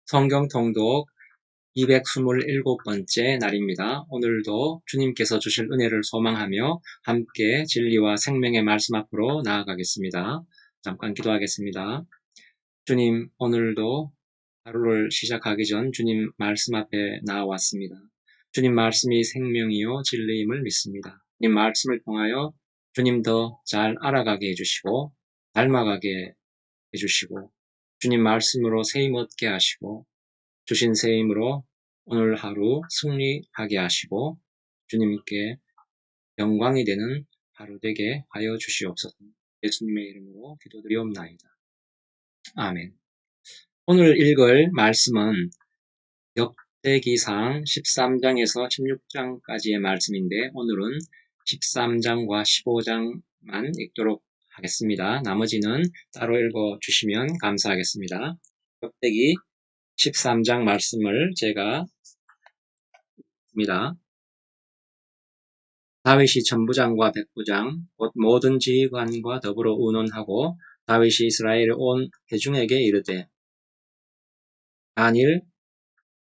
성경 통독 227번째 날입니다. 오늘도 주님께서 주실 은혜를 소망하며 함께 진리와 생명의 말씀 앞으로 나아가겠습니다. 잠깐 기도하겠습니다. 주님, 오늘도 하루를 시작하기 전 주님 말씀 앞에 나와왔습니다. 주님 말씀이 생명이요 진리임을 믿습니다. 주님 말씀을 통하여 주님 더 잘 알아가게 해주시고 닮아가게 해주시고 주님 말씀으로 세임 얻게 하시고 주신 새 힘으로 오늘 하루 승리하게 하시고 주님께 영광이 되는 하루 되게 하여 주시옵소서. 예수님의 이름으로 기도드리옵나이다. 아멘. 오늘 읽을 말씀은 역대기상 13장에서 16장까지의 말씀인데 오늘은 13장과 15장만 읽도록 하겠습니다. 나머지는 따로 읽어주시면 감사하겠습니다. 역대기 13장 말씀을 제가 입니다. 다윗이 천부장과 백부장 곧 모든 지휘관과 더불어 의논하고 다윗이 이스라엘 온 회중에게 이르되 만일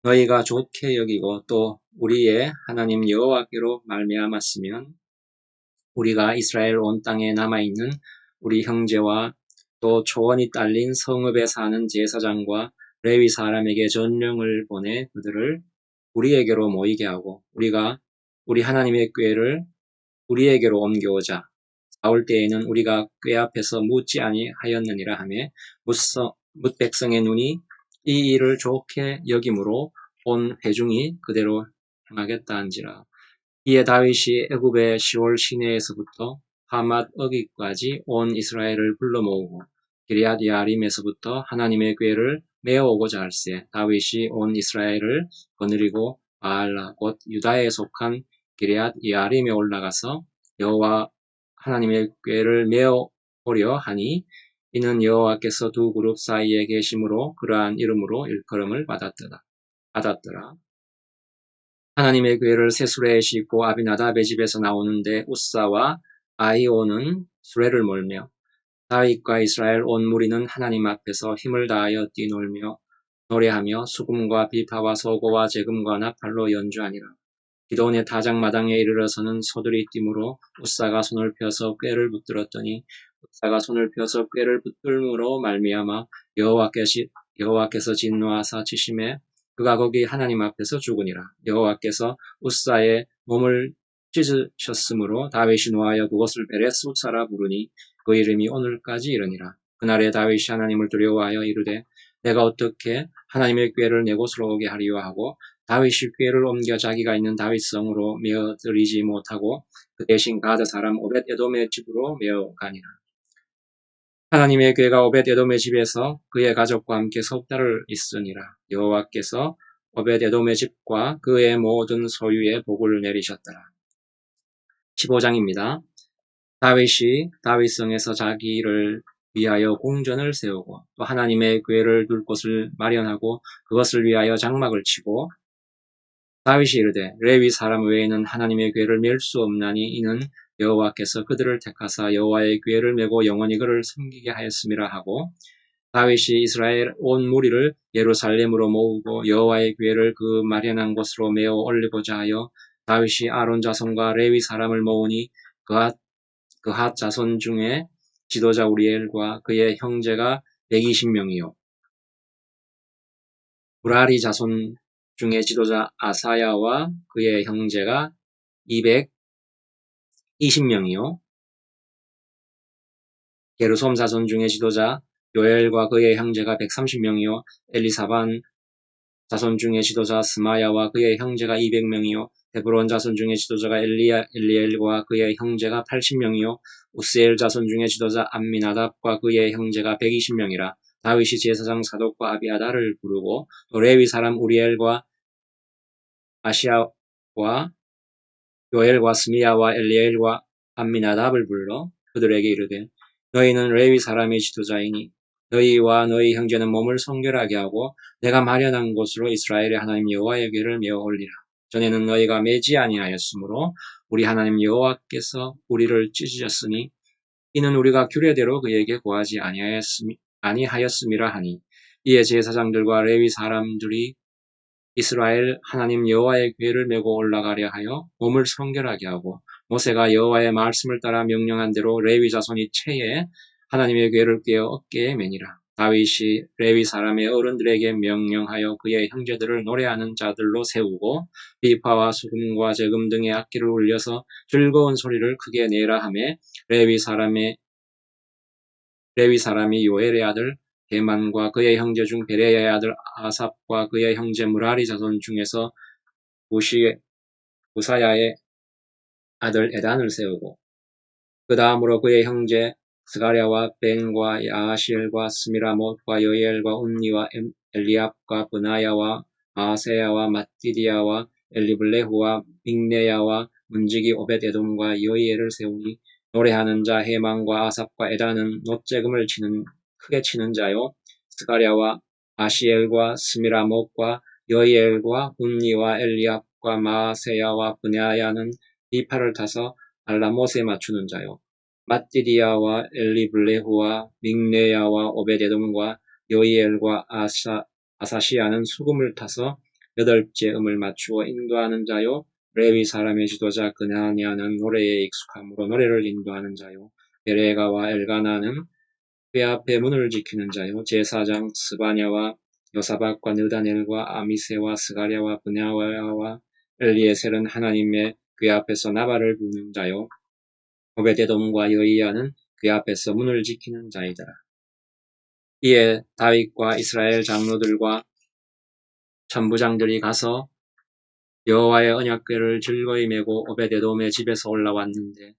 너희가 좋게 여기고 또 우리의 하나님 여호와께로 말미암았으면 우리가 이스라엘 온 땅에 남아있는 우리 형제와 또 초원이 딸린 성읍에 사는 제사장과 레위 사람에게 전령을 보내 그들을 우리에게로 모이게 하고 우리가 우리 하나님의 궤를 우리에게로 옮겨오자. 싸울 때에는 우리가 궤 앞에서 묻지 아니하였느니라 하매 뭇 백성의 눈이 이 일을 좋게 여김으로 온 회중이 그대로 행하겠다 한지라. 이에 다윗이 애굽의 시올 시내에서부터 하맛 어기까지 온 이스라엘을 불러 모으고 기럇 야림에서부터 하나님의 궤를 메어오고자 할세. 다윗이 온 이스라엘을 거느리고 바알라 곧 유다에 속한 기럇 야림에 올라가서 여호와 하나님의 궤를 메어오려 하니 이는 여호와께서 두 그룹 사이에 계심으로 그러한 이름으로 일컬음을 받았더라. 하나님의 궤를 새 수레에 싣고 아비나답의 집에서 나오는데 우사와 아히오는 수레를 몰며 다윗과 이스라엘 온 무리는 하나님 앞에서 힘을 다하여 뛰놀며 노래하며 수금과 비파와 소고와 제금과 나팔로 연주하니라. 기도원의 타작마당에 이르러서는 소들이 뛰므로 우사가 손을 펴서 꾀를 붙들었더니 우사가 손을 펴서 꾀를 붙들므로 말미암아 여호와께서 진노하사 치심에 그가 거기 하나님 앞에서 죽으니라. 여호와께서 우사의 몸을 찢으셨으므로 다윗이 노하여 그곳을 베레스우사라 부르니 그 이름이 오늘까지 이르니라. 그날에 다윗이 하나님을 두려워하여 이르되 내가 어떻게 하나님의 궤를 내 곳으로 오게 하리요 하고 다윗이 궤를 옮겨 자기가 있는 다윗성으로 메어들이지 못하고 그 대신 가드 사람 오벳 에돔의 집으로 메어가니라. 하나님의 궤가 오벳 에돔의 집에서 그의 가족과 함께 석 달을 있으니라. 여호와께서 오벳 에돔의 집과 그의 모든 소유에 복을 내리셨더라. 15장입니다. 다윗이 다윗성에서 자기를 위하여 궁전을 세우고 또 하나님의 궤를 둘 곳을 마련하고 그것을 위하여 장막을 치고 다윗이 이르되 레위 사람 외에는 하나님의 궤를 맬 수 없나니 이는 여호와께서 그들을 택하사 여호와의 궤를 메고 영원히 그를 섬기게 하였음이라 하고 다윗이 이스라엘 온 무리를 예루살렘으로 모으고 여호와의 궤를 그 마련한 곳으로 메어 올리고자 하여 다윗이 아론 자손과 레위 사람을 모으니 그핫 자손 중에 지도자 우리엘과 그의 형제가 120명이요 무라리 자손 중에 지도자 아사야와 그의 형제가 220명이요 게르솜 자손 중에 지도자 요엘과 그의 형제가 130명이요 엘리사반 자손 중에 지도자 스마야와 그의 형제가 200명이요 헤브론 자손 중에 지도자가 엘리엘과 그의 형제가 80명이요 우스엘 자손 중에 지도자 암미나답과 그의 형제가 120명이라. 다윗이 제사장 사독과 아비아다를 부르고 또 레위 사람 우리엘과 아시아와 요엘과 스미야와 엘리엘과 암미나답을 불러 그들에게 이르되 너희는 레위 사람의 지도자이니 너희와 너희 형제는 몸을 성결하게 하고 내가 마련한 곳으로 이스라엘의 하나님 여호와의 궤를 메어 올리라. 전에는 너희가 매지 아니하였으므로 우리 하나님 여호와께서 우리를 찢으셨으니 이는 우리가 규례대로 그에게 고하지 아니하였음이라 하니 이에 제사장들과 레위 사람들이 이스라엘 하나님 여호와의 궤를 메고 올라가려 하여 몸을 성결하게 하고 모세가 여호와의 말씀을 따라 명령한 대로 레위 자손이 채에 하나님의 궤를 꿰어 어깨에 매니라. 다윗이 레위 사람의 어른들에게 명령하여 그의 형제들을 노래하는 자들로 세우고 비파와 수금과 제금 등의 악기를 울려서 즐거운 소리를 크게 내라 하매 레위 사람이 요엘의 아들 대만과 그의 형제 중 베레야의 아들 아삽과 그의 형제 무라리 자손 중에서 우사야의 아들 에단을 세우고 그 다음으로 그의 형제 스가랴와 벤과 야시엘과 스미라못과 여이엘과 운니와 엘리압과 브나야와 마세야와 마띠디야와 엘리블레후와 믹네야와 문지기 오벳에돔과 여이엘을 세우니 노래하는 자 해망과 아삽과 에단은 놋재금을 크게 치는 자요 스가랴와 아시엘과 스미라못과 여이엘과 운니와 엘리압과 마세야와 브나야는 비파를 타서 알라못에 맞추는 자요. 마띠디야와 엘리블레후와 믹네야와 오벳에돔과 여이엘과 아사시아는 수금을 타서 8째 음을 맞추어 인도하는 자요. 레위 사람의 지도자 그나냐는 노래에 익숙함으로 노래를 인도하는 자요. 베레가와 엘가나는 궤 앞에 문을 지키는 자요. 제사장 스바냐와 요사박과 느다넬과 아미세와 스가랴와 브냐와와 엘리에셀은 하나님의 궤 앞에서 나발을 부는 자요. 오벳에돔과 여이야는 궤 앞에서 문을 지키는 자이더라. 이에 다윗과 이스라엘 장로들과 천부장들이 가서 여호와의 언약궤를 즐거이 메고 오벳에돔의 집에서 올라왔는데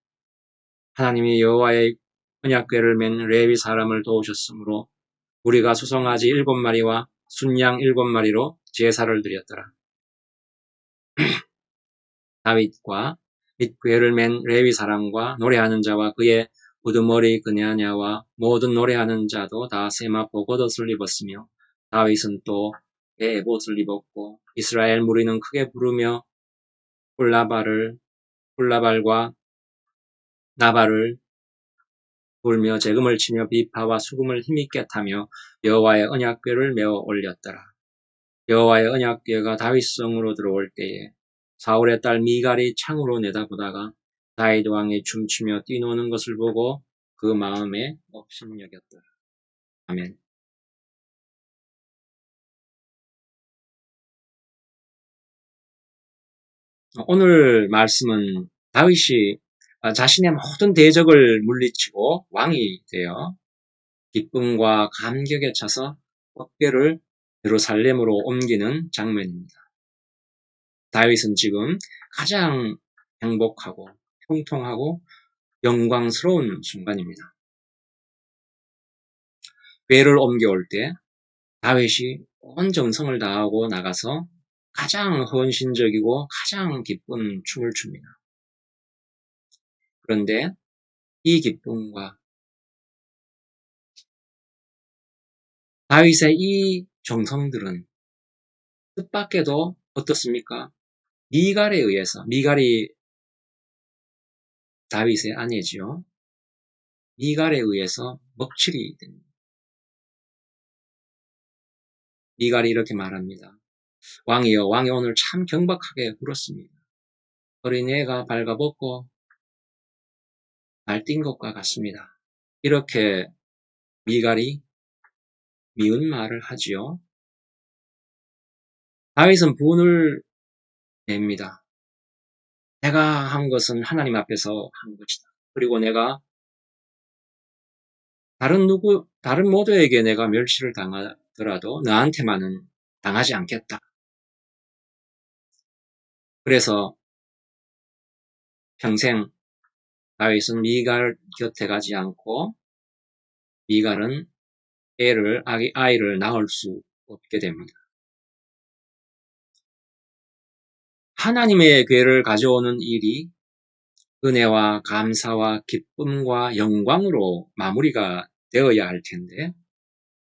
하나님이 여호와의 언약궤를 맨 레위 사람을 도우셨으므로 우리가 수송아지 7마리와 순양 7마리로 제사를 드렸더라. 다윗과 및 궤를 맨 레위 사람과 노래하는 자와 그의 우두머리 그냐냐와 모든 노래하는 자도 다 세마포 겉옷을 입었으며 다윗은 또 에봇을 입었고 이스라엘 무리는 크게 부르며 훌라발과 나발을 불며 재금을 치며 비파와 수금을 힘있게 타며 여호와의 언약궤를 메어 올렸더라. 여호와의 언약궤가 다윗성으로 들어올 때에 사울의 딸 미갈이 창으로 내다보다가 다윗 왕이 춤추며 뛰노는 것을 보고 그 마음에 업신여겼더라. 아멘. 오늘 말씀은 다윗이 자신의 모든 대적을 물리치고 왕이 되어 기쁨과 감격에 차서 어깨를 예루살렘으로 옮기는 장면입니다. 다윗은 지금 가장 행복하고 형통하고 영광스러운 순간입니다. 궤를 옮겨올 때 다윗이 온 정성을 다하고 나가서 가장 헌신적이고 가장 기쁜 춤을 춥니다. 그런데 이 기쁨과 다윗의 이 정성들은 뜻밖에도 어떻습니까? 미갈에 의해서, 미갈이 다윗의 아내지요. 미갈에 의해서 먹칠이 됩니다. 미갈이 이렇게 말합니다. 왕이여, 왕이 오늘 참 경박하게 굴었습니다. 어린애가 발가벗고 날뛴 것과 같습니다. 이렇게 미갈이 미운 말을 하지요. 다윗은 분을 냅니다. 내가 한 것은 하나님 앞에서 한 것이다. 그리고 내가 다른 모두에게 내가 멸시를 당하더라도 나한테만은 당하지 않겠다. 그래서 평생 다윗은 미갈 곁에 가지 않고 미갈은 아이를 낳을 수 없게 됩니다. 하나님의 궤를 가져오는 일이 은혜와 감사와 기쁨과 영광으로 마무리가 되어야 할 텐데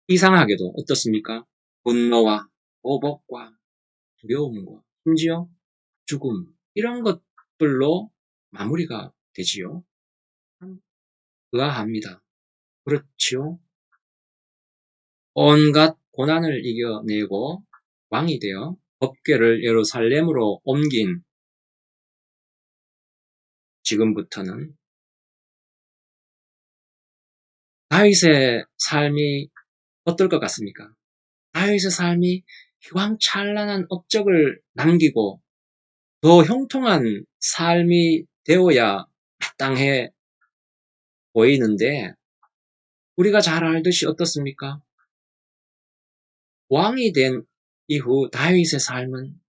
이상하게도 어떻습니까? 분노와 보복과 두려움과 심지어 죽음 이런 것들로 마무리가 되지요. 의아합니다. 그렇지요. 온갖 고난을 이겨내고 왕이 되어 법궤를 예루살렘으로 옮긴 지금부터는 다윗의 삶이 어떨 것 같습니까? 다윗의 삶이 휘황찬란한 업적을 남기고 더 형통한 삶이 되어야 마땅해 보이는데 우리가 잘 알듯이 어떻습니까? 왕이 된 이후 다윗의 삶은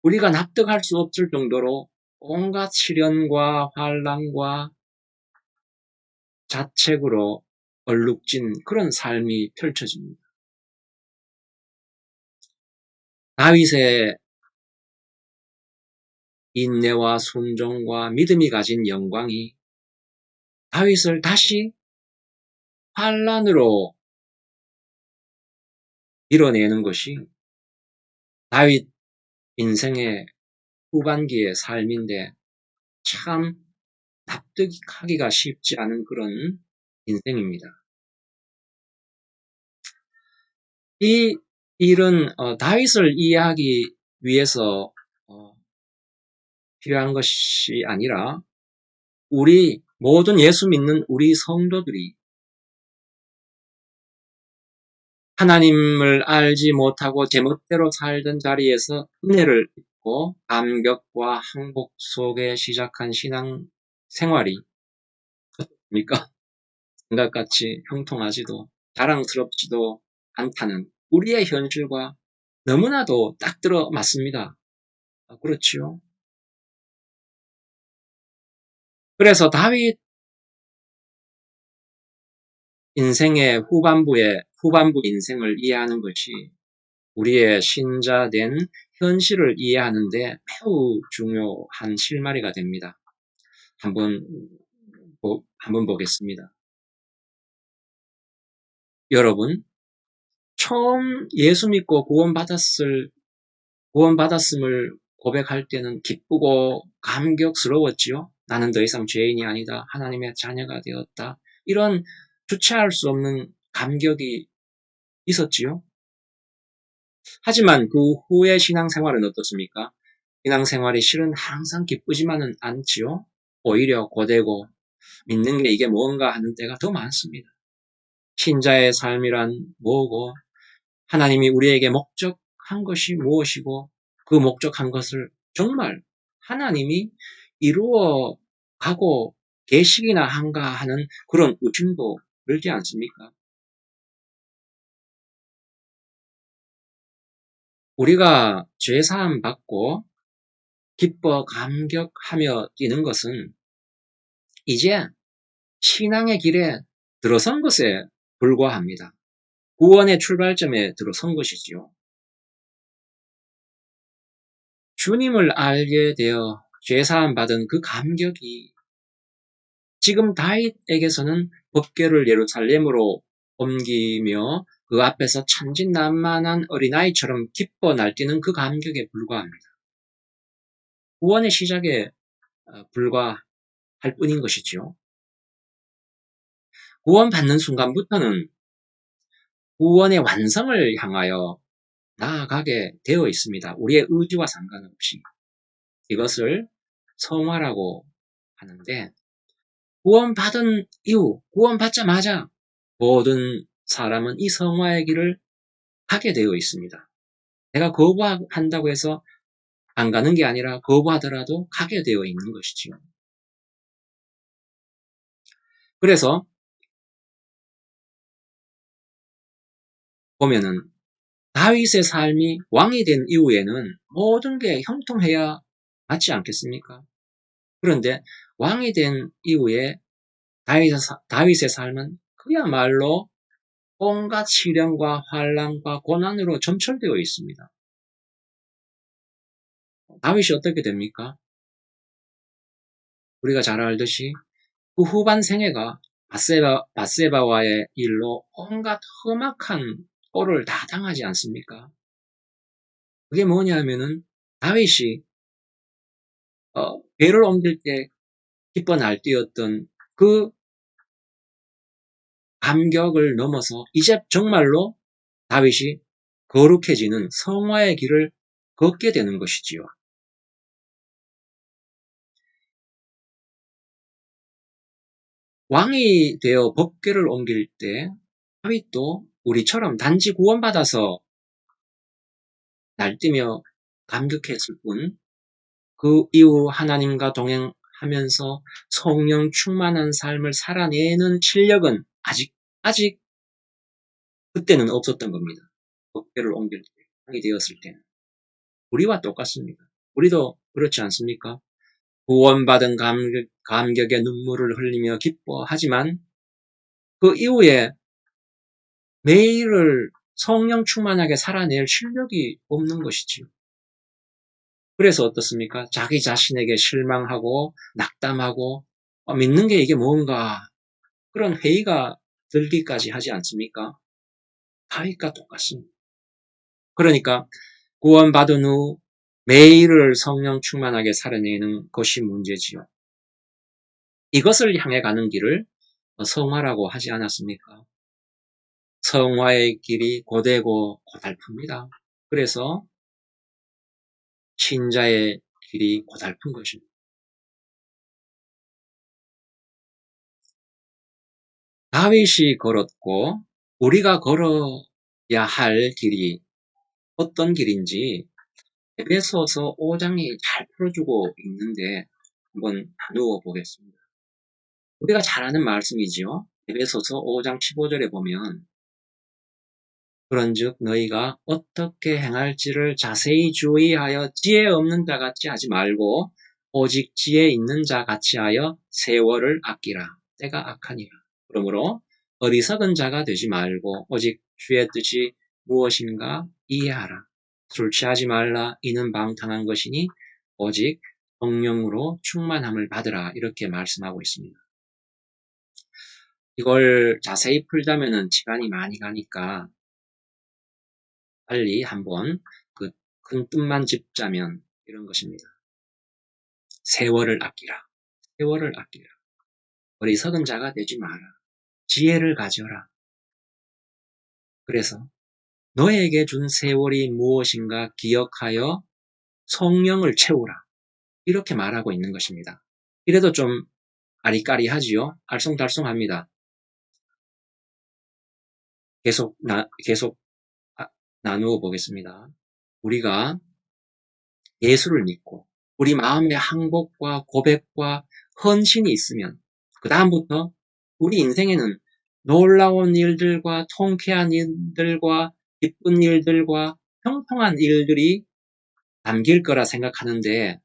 우리가 납득할 수 없을 정도로 온갖 시련과 환난과 자책으로 얼룩진 그런 삶이 펼쳐집니다. 다윗의 인내와 순종과 믿음이 가진 영광이 다윗을 다시 환난으로 밀어내는 것이 다윗 인생의 후반기의 삶인데 참 납득하기가 쉽지 않은 그런 인생입니다. 이 일은 다윗을 이해하기 위해서 필요한 것이 아니라 우리 모든 예수 믿는 우리 성도들이 하나님을 알지 못하고 제멋대로 살던 자리에서 은혜를 입고 감격과 항복 속에 시작한 신앙 생활이 어떻습니까? 생각같이 형통하지도 자랑스럽지도 않다는 우리의 현실과 너무나도 딱 들어맞습니다. 그렇지요? 그래서 다윗 인생의 후반부 인생을 이해하는 것이 우리의 신자된 현실을 이해하는데 매우 중요한 실마리가 됩니다. 한번 보겠습니다. 여러분, 처음 예수 믿고 구원받았음을 고백할 때는 기쁘고 감격스러웠지요. 나는 더 이상 죄인이 아니다. 하나님의 자녀가 되었다. 이런 주체할 수 없는 감격이 있었지요. 하지만 그 후의 신앙생활은 어떻습니까? 신앙생활이 실은 항상 기쁘지만은 않지요. 오히려 고되고 믿는 게 이게 뭔가 하는 때가 더 많습니다. 신자의 삶이란 뭐고 하나님이 우리에게 목적한 것이 무엇이고 그 목적한 것을 정말 하나님이 이루어 가고 계시기나 한가 하는 그런 의심도 들지 않습니까? 우리가 죄사함 받고 기뻐 감격하며 뛰는 것은 이제 신앙의 길에 들어선 것에 불과합니다. 구원의 출발점에 들어선 것이지요. 주님을 알게 되어 죄사함 받은 그 감격이 지금 다윗에게서는 법궤를 예루살렘으로 옮기며 그 앞에서 천진난만한 어린아이처럼 기뻐 날뛰는 그 감격에 불과합니다. 구원의 시작에 불과할 뿐인 것이지요. 구원받는 순간부터는 구원의 완성을 향하여 나아가게 되어 있습니다. 우리의 의지와 상관없이. 이것을 성화라고 하는데 구원받은 이후, 구원받자마자 모든 사람은 이 성화의 길을 가게 되어 있습니다. 내가 거부한다고 해서 안 가는 게 아니라 거부하더라도 가게 되어 있는 것이지요. 그래서 보면은 다윗의 삶이 왕이 된 이후에는 모든 게 형통해야 맞지 않겠습니까? 그런데 왕이 된 이후에 다윗의 삶은 그야말로 온갖 시련과 환난과 고난으로 점철되어 있습니다. 다윗이 어떻게 됩니까? 우리가 잘 알듯이 그 후반 생애가 바세바와의 일로 온갖 험악한 꼴을 다 당하지 않습니까? 그게 뭐냐면은 다윗이 배를 옮길 때 기뻐 날뛰었던 그 감격을 넘어서 이제 정말로 다윗이 거룩해지는 성화의 길을 걷게 되는 것이지요. 왕이 되어 법궤를 옮길 때 다윗도 우리처럼 단지 구원받아서 날뛰며 감격했을 뿐, 그 이후 하나님과 동행하면서 성령 충만한 삶을 살아내는 실력은 아직 그때는 없었던 겁니다. 법궤를 옮길 때, 왕이 되었을 때는. 우리와 똑같습니다. 우리도 그렇지 않습니까? 구원받은 감격의 눈물을 흘리며 기뻐하지만 그 이후에 매일을 성령 충만하게 살아낼 실력이 없는 것이지요. 그래서 어떻습니까? 자기 자신에게 실망하고 낙담하고 믿는 게 이게 뭔가 그런 회의가 들기까지 하지 않습니까? 다윗과 똑같습니다. 그러니까 구원받은 후 매일을 성령 충만하게 살아내는 것이 문제지요. 이것을 향해 가는 길을 성화라고 하지 않았습니까? 성화의 길이 고되고 고달픕니다. 그래서 신자의 길이 고달픈 것입니다. 다윗이 걸었고 우리가 걸어야 할 길이 어떤 길인지 에베소서 5장이 잘 풀어주고 있는데 한번 나누어 보겠습니다. 우리가 잘 아는 말씀이지요. 에베소서 5장 15절에 보면 그런즉 너희가 어떻게 행할지를 자세히 주의하여 지혜 없는 자 같이 하지 말고 오직 지혜 있는 자 같이 하여 세월을 아끼라. 때가 악하니라. 그러므로 어리석은 자가 되지 말고 오직 주의 뜻이 무엇인가 이해하라. 술 취하지 말라. 이는 방탕한 것이니 오직 성령으로 충만함을 받으라. 이렇게 말씀하고 있습니다. 이걸 자세히 풀자면은 시간이 많이 가니까 빨리 한번 그 큰 뜻만 짚자면 이런 것입니다. 세월을 아끼라. 세월을 아끼라. 어리석은 자가 되지 마라. 지혜를 가져라. 그래서 너에게 준 세월이 무엇인가 기억하여 성령을 채우라. 이렇게 말하고 있는 것입니다. 이래도 좀 아리까리하지요. 알쏭달쏭합니다. 계속 나누어 보겠습니다. 우리가 예수를 믿고 우리 마음의 항복과 고백과 헌신이 있으면 그 다음부터 우리 인생에는 놀라운 일들과 통쾌한 일들과 기쁜 일들과 평평한 일들이 담길 거라 생각하는데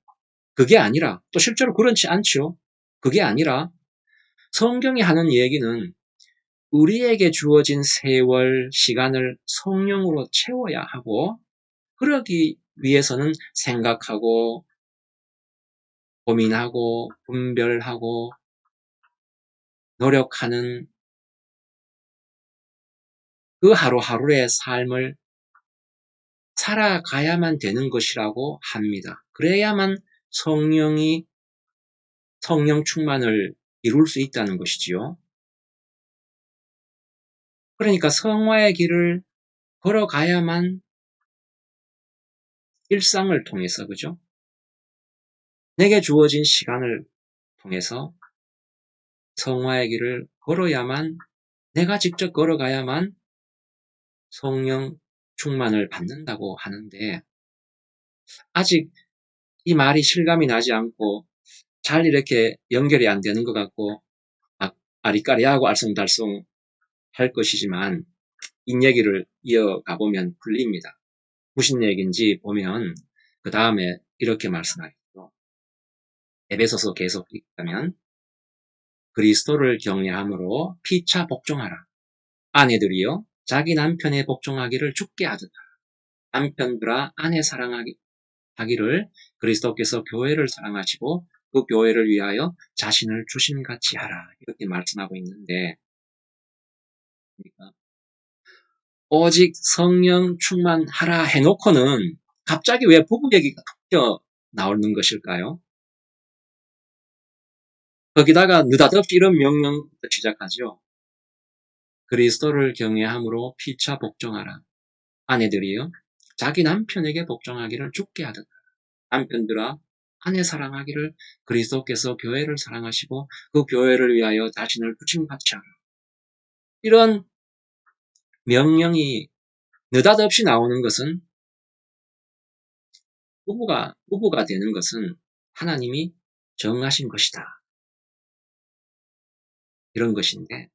그게 아니라 또 실제로 그렇지 않죠. 그게 아니라 성경이 하는 얘기는 우리에게 주어진 세월, 시간을 성령으로 채워야 하고 그러기 위해서는 생각하고 고민하고 분별하고 노력하는 그 하루하루의 삶을 살아가야만 되는 것이라고 합니다. 그래야만 성령 충만을 이룰 수 있다는 것이지요. 그러니까 성화의 길을 걸어가야만 일상을 통해서, 그죠? 내게 주어진 시간을 통해서 성화의 길을 걸어야만, 내가 직접 걸어가야만 성령 충만을 받는다고 하는데, 아직 이 말이 실감이 나지 않고 잘 이렇게 연결이 안 되는 것 같고 아리까리하고 알쏭달쏭 할 것이지만 이 얘기를 이어가 보면 풀립니다. 무슨 얘기인지 보면 그 다음에 이렇게 말씀하겠죠. 에베소서 계속 읽자면 그리스도를 경외함으로 피차 복종하라. 아내들이여 자기 남편의 복종하기를 주께 하듯 남편들아 아내 사랑하기를 그리스도께서 교회를 사랑하시고 그 교회를 위하여 자신을 주심같이 하라. 이렇게 말씀하고 있는데 오직 성령 충만하라 해놓고는 갑자기 왜 부부 얘기가 툭 나오는 것일까요? 거기다가 느닷없이 이런 명령부터 시작하죠. 그리스도를 경외함으로 피차 복종하라. 아내들이요, 자기 남편에게 복종하기를 주께 하듯 남편들아 아내 사랑하기를 그리스도께서 교회를 사랑하시고 그 교회를 위하여 자신을 부침같이 하라. 이런 명령이 느닷없이 나오는 것은 부부가 되는 것은 하나님이 정하신 것이다. 이런 것인데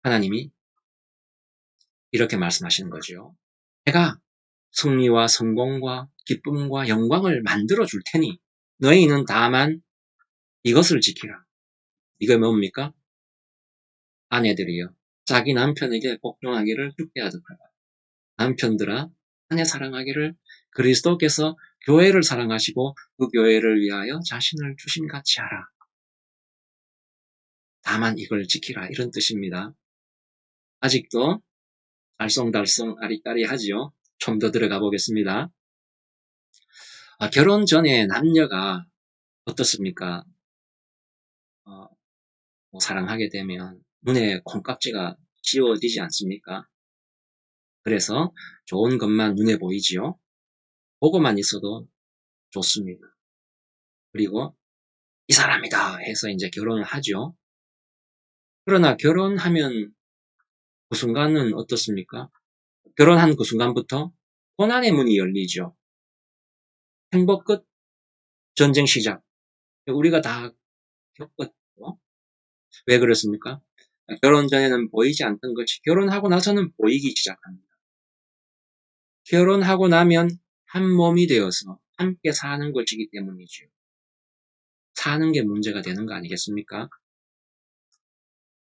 하나님이 이렇게 말씀하시는 거죠. 내가 승리와 성공과 기쁨과 영광을 만들어 줄 테니 너희는 다만 이것을 지키라. 이게 뭡니까? 아내들이요, 자기 남편에게 복종하기를 주께 하듯하라. 남편들아 아내 사랑하기를 그리스도께서 교회를 사랑하시고 그 교회를 위하여 자신을 주심같이 하라. 다만 이걸 지키라, 이런 뜻입니다. 아직도 알쏭달쏭 아리까리하지요. 좀 더 들어가 보겠습니다. 결혼 전에 남녀가 어떻습니까? 사랑하게 되면 눈에 콩깍지가 지워지지 않습니까? 그래서 좋은 것만 눈에 보이지요. 보고만 있어도 좋습니다. 그리고 이 사람이다 해서 이제 결혼을 하죠. 그러나 결혼하면 그 순간은 어떻습니까? 결혼한 그 순간부터 고난의 문이 열리죠. 행복 끝, 전쟁 시작. 우리가 다 겪었죠. 왜 그렇습니까? 결혼 전에는 보이지 않던 것이 결혼하고 나서는 보이기 시작합니다. 결혼하고 나면 한 몸이 되어서 함께 사는 것이기 때문이죠. 사는 게 문제가 되는 거 아니겠습니까?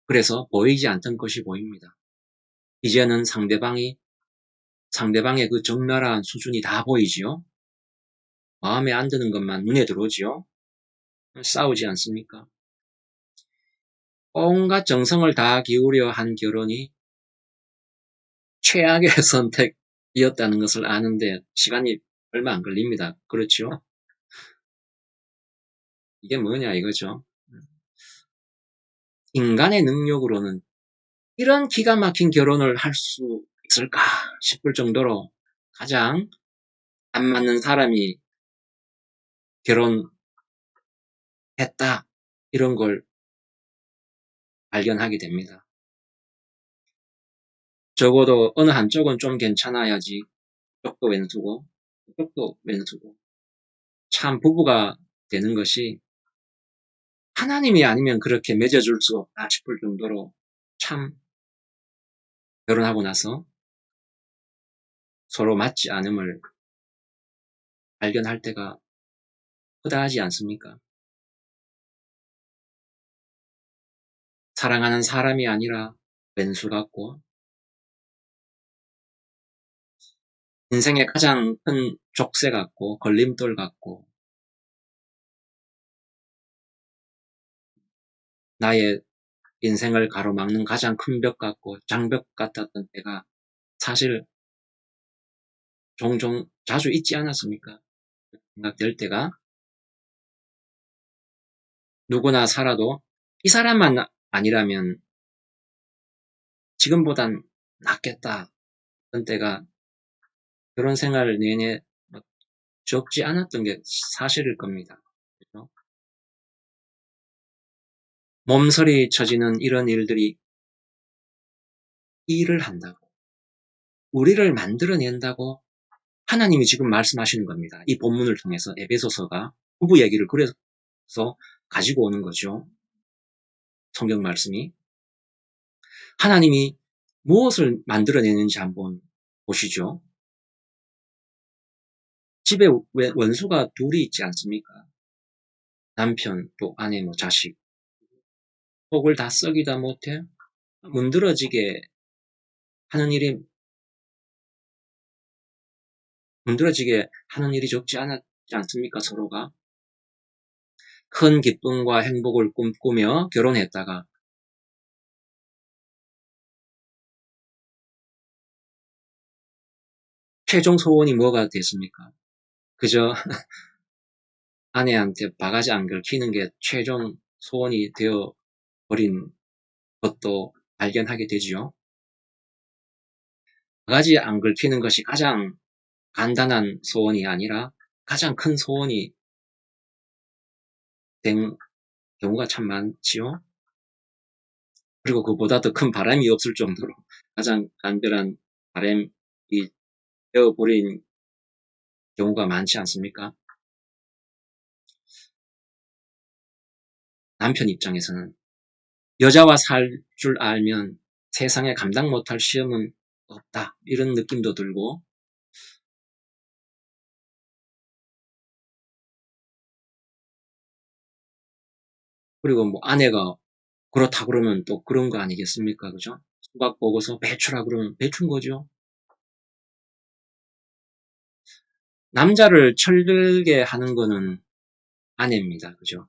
그래서 보이지 않던 것이 보입니다. 이제는 상대방의 그 적나라한 수준이 다 보이지요. 마음에 안 드는 것만 눈에 들어오지요. 싸우지 않습니까? 온갖 정성을 다 기울여 한 결혼이 최악의 선택이었다는 것을 아는데 시간이 얼마 안 걸립니다. 그렇죠? 이게 뭐냐 이거죠. 인간의 능력으로는 이런 기가 막힌 결혼을 할 수 있을까 싶을 정도로 가장 안 맞는 사람이 결혼했다, 이런 걸 발견하게 됩니다. 적어도 어느 한쪽은 좀 괜찮아야지 이쪽도 왼수고 이쪽도 왼수고, 참 부부가 되는 것이 하나님이 아니면 그렇게 맺어줄 수 없다 싶을 정도로 참 결혼하고 나서 서로 맞지 않음을 발견할 때가 허다하지 않습니까? 사랑하는 사람이 아니라 왼수 같고 인생의 가장 큰 족쇄 같고 걸림돌 같고 나의 인생을 가로막는 가장 큰 벽 같고 장벽 같았던 때가 사실 종종 자주 있지 않았습니까? 생각될 때가, 누구나 살아도 이 사람만 아니라면 지금보단 낫겠다 했던 때가 결혼 생활 내내 적지 않았던 게 사실일 겁니다. 그렇죠? 몸서리 쳐지는 이런 일들이 일을 한다고, 우리를 만들어낸다고 하나님이 지금 말씀하시는 겁니다. 이 본문을 통해서 에베소서가 부부 얘기를 그래서 가지고 오는 거죠. 성경 말씀이. 하나님이 무엇을 만들어내는지 한번 보시죠. 집에 원수가 둘이 있지 않습니까? 남편, 또 아내, 자식. 속을 다 썩이다 못해 문드러지게 하는 일이 적지 않았지 않습니까? 서로가 큰 기쁨과 행복을 꿈꾸며 결혼했다가 최종 소원이 뭐가 됐습니까? 그저 아내한테 바가지 안 긁히는 게 최종 소원이 되어 버린 것도 발견하게 되지요. 바가지 안 긁히는 것이 가장 간단한 소원이 아니라 가장 큰 소원이 된 경우가 참 많지요. 그리고 그보다 더 큰 바람이 없을 정도로 가장 간절한 바람이 되어버린 경우가 많지 않습니까? 남편 입장에서는 여자와 살 줄 알면 세상에 감당 못할 시험은 없다, 이런 느낌도 들고, 그리고 뭐 아내가 그렇다 그러면 또 그런 거 아니겠습니까? 그죠? 수박 보고서 배추라 그러면 배추인 거죠. 남자를 철들게 하는 거는 아내입니다. 그죠?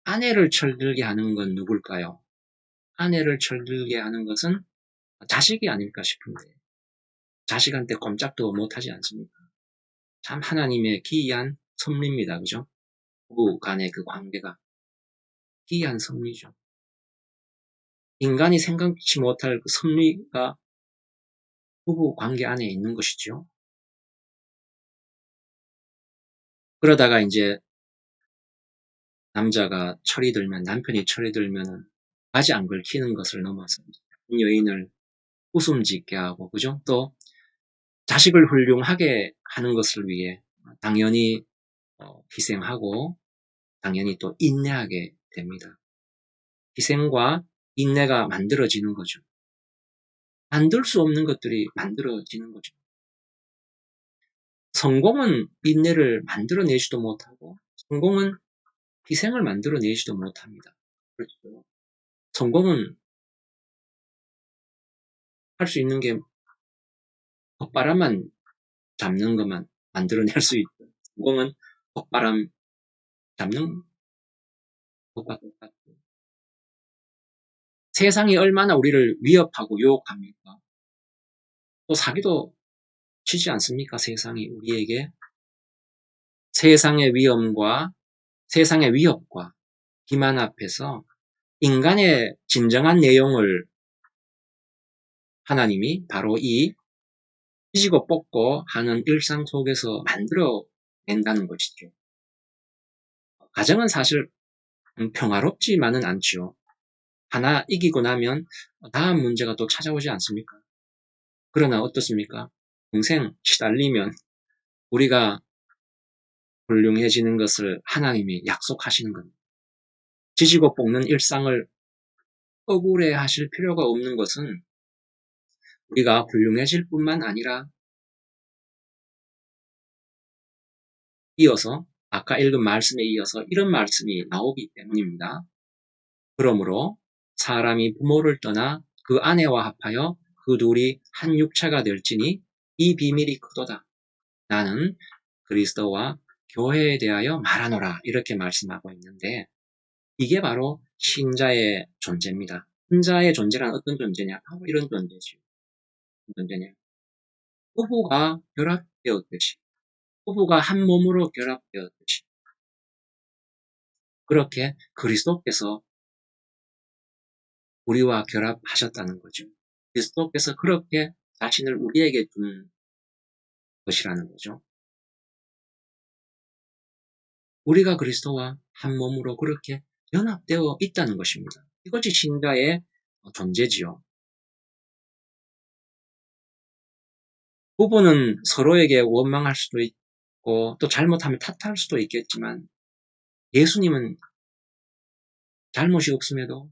아내를 철들게 하는 건 누굴까요? 아내를 철들게 하는 것은 자식이 아닐까 싶은데, 자식한테 꼼짝도 못하지 않습니까? 참 하나님의 기이한 섭리입니다. 그죠? 부부 간의 그 관계가 기이한 섭리죠. 인간이 생각지 못할 그 섭리가 부부 관계 안에 있는 것이죠. 그러다가 이제 남자가 철이 들면, 남편이 철이 들면은 바지 안 긁히는 것을 넘어서 여인을 웃음 짓게 하고, 그죠? 또 자식을 훌륭하게 하는 것을 위해 당연히 희생하고 당연히 또 인내하게 됩니다. 희생과 인내가 만들어지는 거죠. 만들 수 없는 것들이 만들어지는 거죠. 성공은 인내를 만들어내지도 못하고, 성공은 희생을 만들어내지도 못합니다. 그렇죠. 성공은 할 수 있는 게 헛바람만 잡는 것만 만들어낼 수 있고, 성공은 헛바람 잡는 것과 똑같고, 세상이 얼마나 우리를 위협하고 유혹합니까? 또 사기도 치지 않습니까? 세상이 우리에게 세상의 위험과 세상의 위협과 기만 앞에서 인간의 진정한 내용을 하나님이 바로 이 찢고 뽑고 하는 일상 속에서 만들어낸다는 것이죠. 가정은 사실 평화롭지만은 않죠. 하나 이기고 나면 다음 문제가 또 찾아오지 않습니까? 그러나 어떻습니까? 평생 시달리면 우리가 훌륭해지는 것을 하나님이 약속하시는 겁니다. 지지고 볶는 일상을 억울해 하실 필요가 없는 것은 우리가 훌륭해질 뿐만 아니라, 이어서 아까 읽은 말씀에 이어서 이런 말씀이 나오기 때문입니다. 그러므로 사람이 부모를 떠나 그 아내와 합하여 그 둘이 한 육체가 될지니 이 비밀이 크도다. 나는 그리스도와 교회에 대하여 말하노라, 이렇게 말씀하고 있는데, 이게 바로 신자의 존재입니다. 신자의 존재란 어떤 존재냐? 바로 이런 존재죠. 어떤 존재냐? 부부가 결합되었듯이, 부부가 한 몸으로 결합되었듯이, 그렇게 그리스도께서 우리와 결합하셨다는 거죠. 그리스도께서 그렇게 자신을 우리에게 준 것이라는 거죠. 우리가 그리스도와 한 몸으로 그렇게 연합되어 있다는 것입니다. 이것이 신자의 존재지요. 부부는 서로에게 원망할 수도 있고 또 잘못하면 탓할 수도 있겠지만, 예수님은 잘못이 없음에도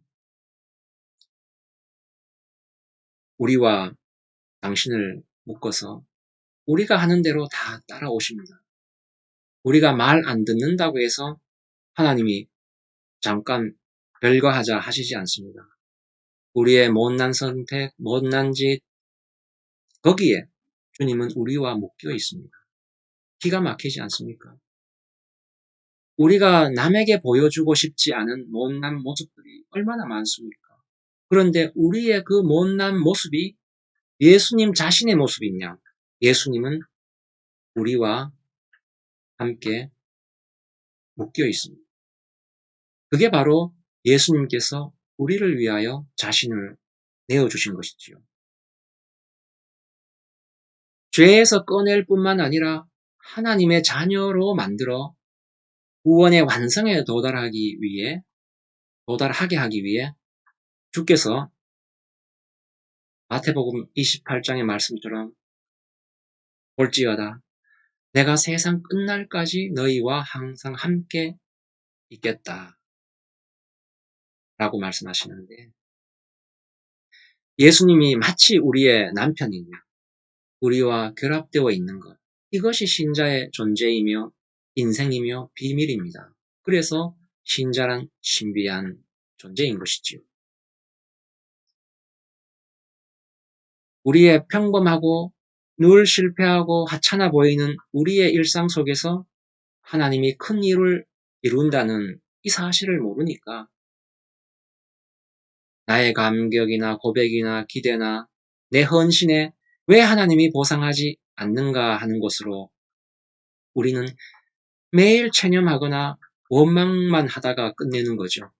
우리와 당신을 묶어서 우리가 하는 대로 다 따라오십니다. 우리가 말 안 듣는다고 해서 하나님이 잠깐 별거하자 하시지 않습니다. 우리의 못난 선택, 못난 짓, 거기에 주님은 우리와 묶여 있습니다. 기가 막히지 않습니까? 우리가 남에게 보여주고 싶지 않은 못난 모습들이 얼마나 많습니까? 그런데 우리의 그 못난 모습이 예수님 자신의 모습이냐? 예수님은 우리와 함께 묶여 있습니다. 그게 바로 예수님께서 우리를 위하여 자신을 내어주신 것이지요. 죄에서 꺼낼 뿐만 아니라 하나님의 자녀로 만들어 구원의 완성에 도달하게 하기 위해 주께서 마태복음 28장의 말씀처럼 볼지어다 내가 세상 끝날까지 너희와 항상 함께 있겠다 라고 말씀하시는데 예수님이 마치 우리의 남편이며 우리와 결합되어 있는 것 이것이 신자의 존재이며 인생이며 비밀입니다. 그래서 신자란 신비한 존재인 것이지요. 우리의 평범하고 늘 실패하고 하찮아 보이는 우리의 일상 속에서 하나님이 큰 일을 이룬다는 이 사실을 모르니까 나의 감격이나 고백이나 기대나 내 헌신에 왜 하나님이 보상하지 않는가 하는 것으로 우리는 매일 체념하거나 원망만 하다가 끝내는 거죠.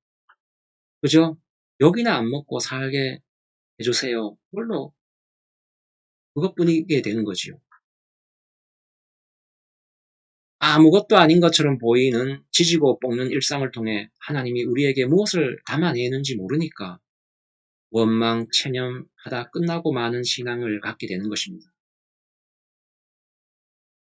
그죠? 여기나 안 먹고 살게 해주세요. 물론 그것뿐이게 되는 거지요. 아무것도 아닌 것처럼 보이는 지지고 볶는 일상을 통해 하나님이 우리에게 무엇을 담아내는지 모르니까 원망, 체념하다 끝나고 마는 신앙을 갖게 되는 것입니다.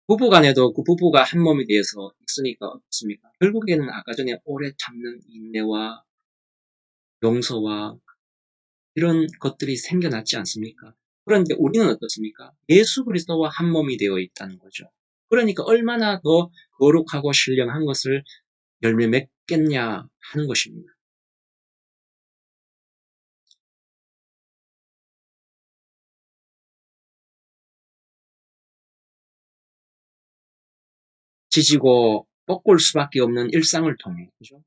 부부간에도 그 부부가 한 몸이 되어서 있으니까 어떻습니까? 결국에는 아까 전에 오래 참는 인내와 용서와 이런 것들이 생겨났지 않습니까? 그런데 우리는 어떻습니까? 예수 그리스도와 한 몸이 되어 있다는 거죠. 그러니까 얼마나 더 거룩하고 신령한 것을 열매 맺겠냐 하는 것입니다. 지지고 볶을 수밖에 없는 일상을 통해 그죠?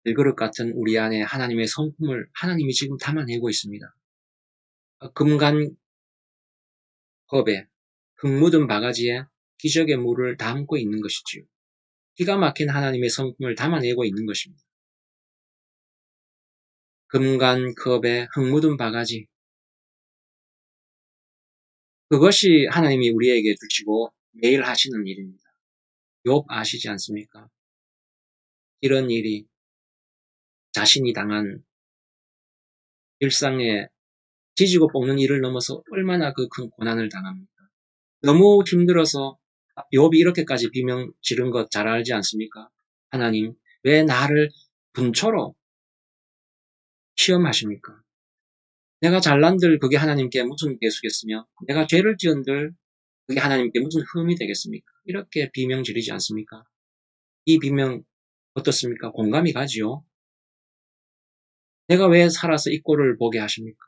들그릇 같은 우리 안에 하나님의 성품을 하나님이 지금 담아내고 있습니다. 금간 컵에 흙 묻은 바가지에 기적의 물을 담고 있는 것이지요. 기가 막힌 하나님의 성품을 담아내고 있는 것입니다. 금간 컵에 흙 묻은 바가지 그것이 하나님이 우리에게 주시고 매일 하시는 일입니다. 욥 아시지 않습니까? 이런 일이 자신이 당한 일상에 지지고 볶는 일을 넘어서 얼마나 그 큰 고난을 당합니까? 너무 힘들어서 욥이 이렇게까지 비명 지른 것 잘 알지 않습니까? 하나님, 왜 나를 분초로 시험하십니까? 내가 잘난들 그게 하나님께 무슨 대수겠으며 내가 죄를 지은들 그게 하나님께 무슨 흠이 되겠습니까? 이렇게 비명 지르지 않습니까? 이 비명 어떻습니까? 공감이 가지요. 내가 왜 살아서 이 꼴을 보게 하십니까?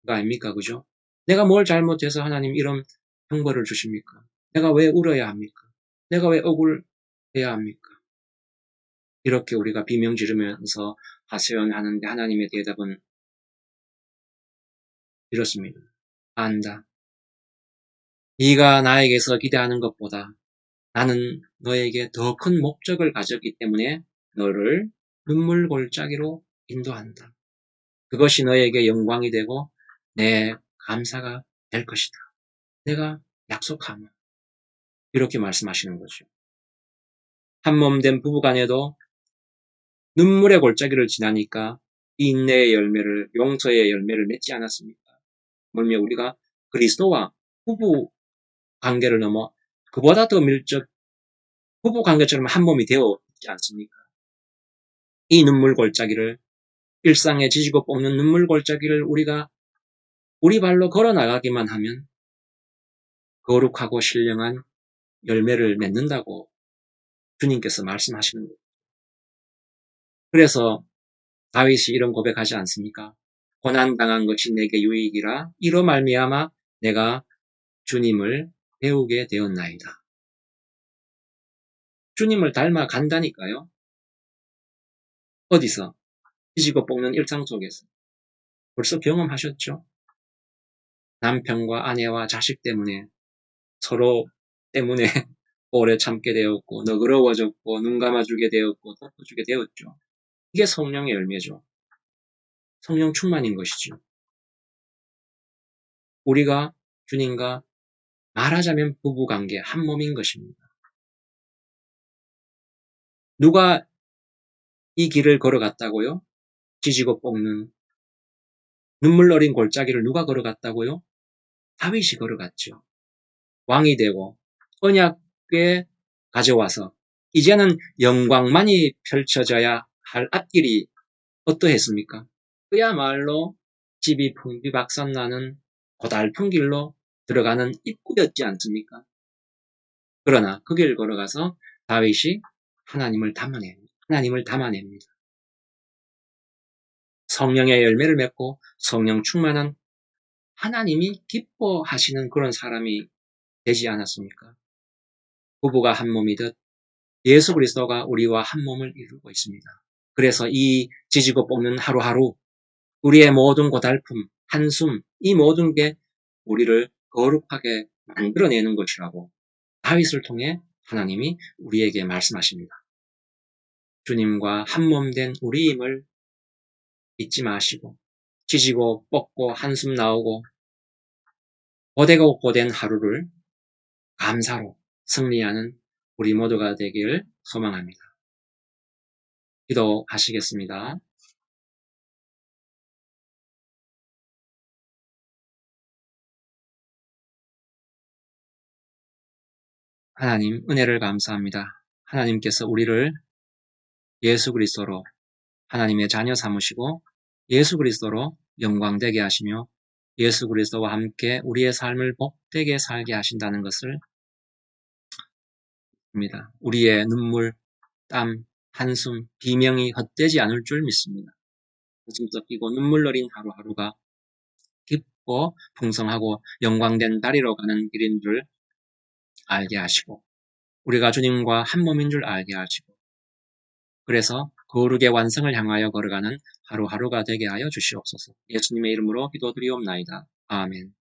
그거 아닙니까? 그죠? 내가 뭘 잘못해서 하나님 이런 형벌을 주십니까? 내가 왜 울어야 합니까? 내가 왜 억울해야 합니까? 이렇게 우리가 비명 지르면서 하소연하는데 하나님의 대답은 이렇습니다. 안다. 네가 나에게서 기대하는 것보다 나는 너에게 더 큰 목적을 가졌기 때문에 너를 눈물 골짜기로 인도한다. 그것이 너에게 영광이 되고 내 감사가 될 것이다. 내가 약속하마. 이렇게 말씀하시는 거죠. 한몸된 부부간에도 눈물의 골짜기를 지나니까 인내의 열매를 용서의 열매를 맺지 않았습니까? 뭐냐 우리가 그리스도와 부부 관계를 넘어 그보다 더 밀접 부부 관계처럼 한 몸이 되어 있지 않습니까? 이 눈물 골짜기를 일상에 지지고 볶는 눈물 골짜기를 우리가 우리 발로 걸어 나가기만 하면 거룩하고 신령한 열매를 맺는다고 주님께서 말씀하시는 거예요. 그래서 다윗이 이런 고백하지 않습니까? 고난당한 것이 내게 유익이라 이로 말미암아 내가 주님을 배우게 되었나이다. 주님을 닮아 간다니까요. 어디서? 지지고 볶는 일상 속에서. 벌써 경험하셨죠? 남편과 아내와 자식 때문에 서로 때문에 오래 참게 되었고 너그러워졌고 눈 감아주게 되었고 덮어주게 되었죠. 이게 성령의 열매죠. 성령 충만인 것이죠. 우리가 주님과 말하자면 부부관계 한 몸인 것입니다. 누가 이 길을 걸어갔다고요? 지지고 볶는 눈물 어린 골짜기를 누가 걸어갔다고요? 다윗이 걸어갔죠. 왕이 되고 언약궤 가져와서 이제는 영광만이 펼쳐져야 할 앞길이 어떠했습니까? 그야말로 집이 풍비박산나는 고달픈 길로 들어가는 입구였지 않습니까? 그러나 그 길 걸어가서 다윗이 하나님을 담아냅니다. 성령의 열매를 맺고 성령 충만한 하나님이 기뻐하시는 그런 사람이 되지 않았습니까? 부부가 한 몸이듯 예수 그리스도가 우리와 한 몸을 이루고 있습니다. 그래서 이 지지고 볶는 하루하루, 우리의 모든 고달픔, 한숨, 이 모든 게 우리를 거룩하게 만들어내는 것이라고 다윗을 통해 하나님이 우리에게 말씀하십니다. 주님과 한 몸 된 우리임을 잊지 마시고 지지고 볶고 한숨 나오고 고되고 고된 하루를 감사로 승리하는 우리 모두가 되길 소망합니다. 기도하시겠습니다. 하나님, 은혜를 감사합니다. 하나님께서 우리를 예수 그리스도로 하나님의 자녀 삼으시고 예수 그리스도로 영광되게 하시며 예수 그리스도와 함께 우리의 삶을 복되게 살게 하신다는 것을 믿습니다. 우리의 눈물, 땀, 한숨, 비명이 헛되지 않을 줄 믿습니다. 웃음 섞이고 눈물 어린 하루하루가 깊고 풍성하고 영광된 다리로 가는 길인 줄 알게 하시고 우리가 주님과 한 몸인 줄 알게 하시고 그래서 거룩의 완성을 향하여 걸어가는 하루하루가 되게 하여 주시옵소서. 예수님의 이름으로 기도드리옵나이다. 아멘.